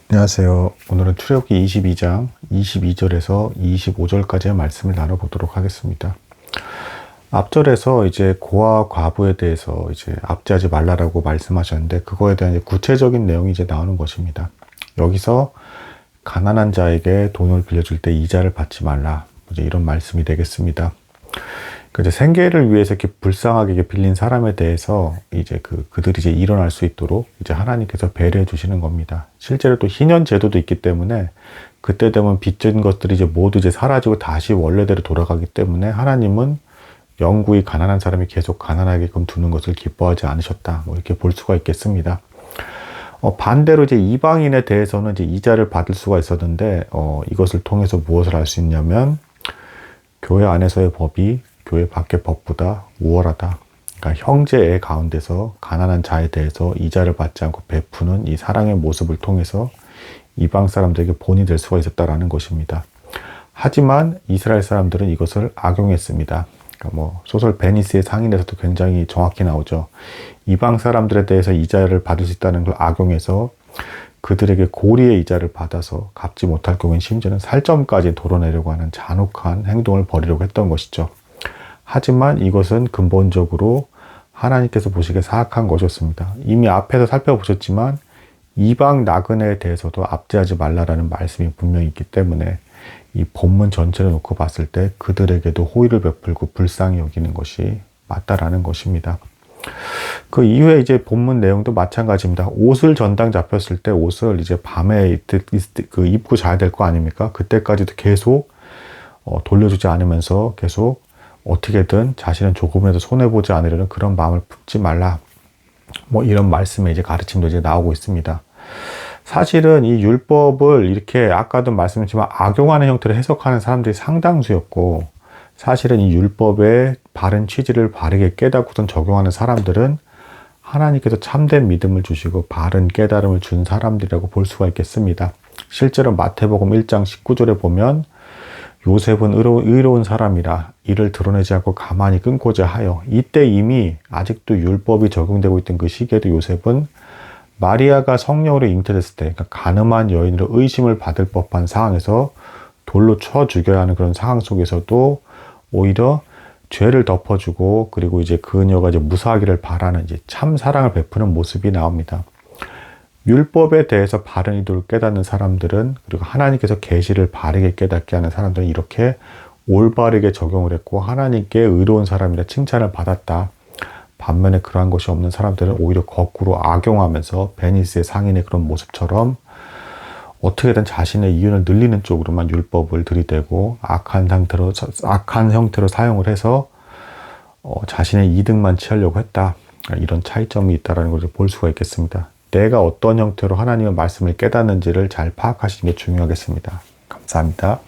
안녕하세요. 오늘은 출애굽기 22장 22절에서 25절까지의 말씀을 나눠보도록 하겠습니다. 앞절에서 이제 고아와 과부에 대해서 이제 압제하지 말라라고 말씀하셨는데 그거에 대한 이제 구체적인 내용이 이제 나오는 것입니다. 여기서 가난한 자에게 돈을 빌려줄 때 이자를 받지 말라. 이제 이런 말씀이 되겠습니다. 이제 생계를 위해서 이렇게 불쌍하게 빌린 사람에 대해서 이제 그들이 이제 일어날 수 있도록 이제 하나님께서 배려해 주시는 겁니다. 실제로 또 희년 제도도 있기 때문에 그때 되면 빚진 것들이 이제 모두 이제 사라지고 다시 원래대로 돌아가기 때문에 하나님은 영구히 가난한 사람이 계속 가난하게끔 두는 것을 기뻐하지 않으셨다. 뭐 이렇게 볼 수가 있겠습니다. 반대로 이제 이방인에 대해서는 이제 이자를 받을 수가 있었는데 이것을 통해서 무엇을 알 수 있냐면 교회 안에서의 법이 교회 밖의 법보다 우월하다. 그러니까 형제의 가운데서 가난한 자에 대해서 이자를 받지 않고 베푸는 이 사랑의 모습을 통해서 이방 사람들에게 본이 될 수가 있었다라는 것입니다. 하지만 이스라엘 사람들은 이것을 악용했습니다. 그러니까 뭐 소설 베니스의 상인에서도 굉장히 정확히 나오죠. 이방 사람들에 대해서 이자를 받을 수 있다는 걸 악용해서 그들에게 고리의 이자를 받아서 갚지 못할 경우엔 심지어는 살점까지 도려내려고 하는 잔혹한 행동을 벌이려고 했던 것이죠. 하지만 이것은 근본적으로 하나님께서 보시기에 사악한 것이었습니다. 이미 앞에서 살펴보셨지만 이방 나그네에 대해서도 압제하지 말라라는 말씀이 분명히 있기 때문에 이 본문 전체를 놓고 봤을 때 그들에게도 호의를 베풀고 불쌍히 여기는 것이 맞다라는 것입니다. 그 이후에 이제 본문 내용도 마찬가지입니다. 옷을 전당 잡혔을 때 옷을 이제 밤에 입고 자야 될 거 아닙니까? 그때까지도 계속 돌려주지 않으면서 계속 어떻게든 자신은 조금이라도 손해보지 않으려는 그런 마음을 품지 말라. 뭐 이런 말씀의 이제 가르침도 이제 나오고 있습니다. 사실은 이 율법을 이렇게 아까도 말씀드렸지만 악용하는 형태로 해석하는 사람들이 상당수였고, 사실은 이 율법의 바른 취지를 바르게 깨닫고선 적용하는 사람들은 하나님께서 참된 믿음을 주시고 바른 깨달음을 준 사람들이라고 볼 수가 있겠습니다. 실제로 마태복음 1장 19절에 보면 요셉은 의로운 사람이라 이를 드러내지 않고 가만히 끊고자 하여, 이때 이미 아직도 율법이 적용되고 있던 그 시기에도 요셉은 마리아가 성령으로 잉태됐을 때, 그러니까 가늠한 여인으로 의심을 받을 법한 상황에서 돌로 쳐 죽여야 하는 그런 상황 속에서도 오히려 죄를 덮어주고, 그리고 이제 그녀가 이제 무사하기를 바라는 이제 참 사랑을 베푸는 모습이 나옵니다. 율법에 대해서 바른 의도를 깨닫는 사람들은, 그리고 하나님께서 계시를 바르게 깨닫게 하는 사람들은 이렇게 올바르게 적용을 했고 하나님께 의로운 사람이라 칭찬을 받았다. 반면에 그러한 것이 없는 사람들은 오히려 거꾸로 악용하면서 베니스의 상인의 그런 모습처럼 어떻게든 자신의 이윤을 늘리는 쪽으로만 율법을 들이대고 악한 형태로 사용을 해서 자신의 이득만 취하려고 했다. 이런 차이점이 있다는 것을 볼 수가 있겠습니다. 내가 어떤 형태로 하나님의 말씀을 깨닫는지를 잘 파악하시는 게 중요하겠습니다. 감사합니다.